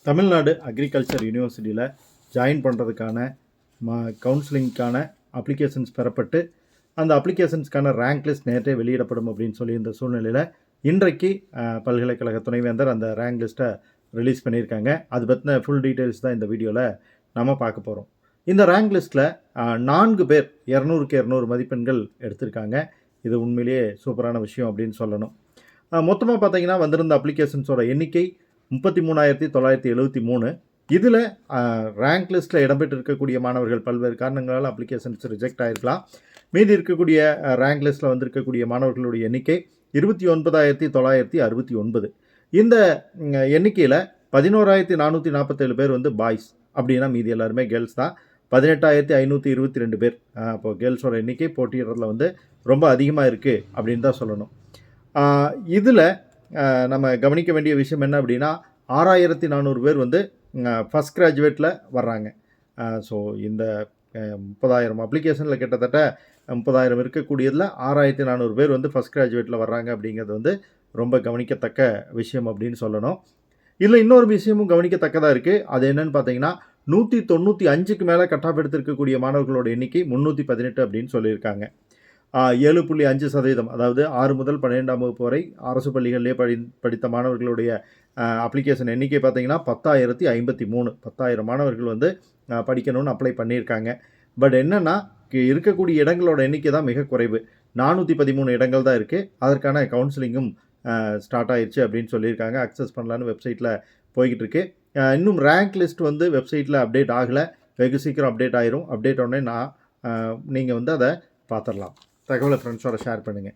Tamil Nadu agriculture யூனிவர்சிட்டியில் join பண்ணுறதுக்கான கவுன்சிலிங்க்கான applications பெறப்பட்டு அந்த அப்ளிகேஷன்ஸ்க்கான ரேங்க் லிஸ்ட் நேற்றே வெளியிடப்படும் அப்படின்னு சொல்லி இந்த சூழ்நிலையில் இன்றைக்கு பல்கலைக்கழக துணைவேந்தர் அந்த ரேங்க் லிஸ்ட்டை ரிலீஸ் பண்ணியிருக்காங்க. அது பற்றின ஃபுல் டீட்டெயில்ஸ் தான் இந்த வீடியோவில் நம்ம பார்க்க போகிறோம். இந்த ரேங்க் லிஸ்ட்டில் 4 பேர் 200க்கு 200 மதிப்பெண்கள் எடுத்திருக்காங்க. இது உண்மையிலேயே சூப்பரான விஷயம் அப்படின்னு சொல்லணும். மொத்தமாக பார்த்தீங்கன்னா வந்திருந்த அப்ளிகேஷன்ஸோட எண்ணிக்கை 33,973. இதில் ரேங்க் லிஸ்ட்டில் இடம்பெற்று இருக்கக்கூடிய மாணவர்கள் பல்வேறு காரணங்களால் அப்ளிகேஷன்ஸ் ரிஜெக்ட் ஆகிருக்கலாம். மீதி இருக்கக்கூடிய ரேங்க் லிஸ்ட்டில் வந்திருக்கக்கூடிய மாணவர்களுடைய எண்ணிக்கை 29,969. இந்த எண்ணிக்கையில் 11,447 பேர் வந்து பாய்ஸ், அப்படின்னா மீதி எல்லாருமே கேர்ள்ஸ் தான். 18,522 பேர். இப்போது கேர்ள்ஸோட எண்ணிக்கை போட்டியிடுறதுல வந்து ரொம்ப அதிகமாக இருக்குது அப்படின்னு தான் சொல்லணும். இதில் நம்ம கவனிக்க வேண்டிய விஷயம் என்ன அப்படின்னா 6,400 பேர் வந்து ஃபஸ்ட் கிராஜுவேட்டில் வர்றாங்க. ஸோ இந்த 30,000 அப்ளிகேஷனில் கிட்டத்தட்ட 30,000 இருக்கக்கூடியதில் 6,400 பேர் வந்து ஃபஸ்ட் கிராஜுவேட்டில் வர்றாங்க அப்படிங்கிறது வந்து ரொம்ப கவனிக்கத்தக்க விஷயம் அப்படின்னு சொல்லணும். இதில் இன்னொரு விஷயமும் கவனிக்கத்தக்கதாக இருக்குது. அது என்னன்னு பார்த்தீங்கன்னா 195க்கு மேலே கட் ஆஃப் எடுத்திருக்கக்கூடிய மாணவர்களோட எண்ணிக்கை 318 அப்படின்னு சொல்லியிருக்காங்க. 7.5%, அதாவது 6 முதல் 12ஆம் வகுப்பு வரை அரசு பள்ளிகளிலே படித்த மாணவர்களுடைய அப்ளிகேஷன் எண்ணிக்கை பார்த்தீங்கன்னா 10,053. 10,000 மாணவர்கள் வந்து படிக்கணும்னு அப்ளை பண்ணியிருக்காங்க. பட் என்னென்னா இருக்கக்கூடிய இடங்களோட எண்ணிக்கை தான் மிக குறைவு. 413 இடங்கள் தான் இருக்குது. அதற்கான கவுன்சிலிங்கும் ஸ்டார்ட் ஆயிடுச்சு அப்படின்னு சொல்லியிருக்காங்க. அக்சஸ் பண்ணலான்னு வெப்சைட்டில் போய்கிட்டு இருக்கு. இன்னும் ரேங்க் லிஸ்ட் வந்து வெப்சைட்டில் அப்டேட் ஆகலை. வெகு சீக்கிரம் அப்டேட் ஆயிரும். அப்டேட் உடனே நீங்கள் வந்து அதை பார்த்துடலாம். தகவலை ஃப்ரெண்ட்ஸோட ஷேர் பண்ணுங்கள்.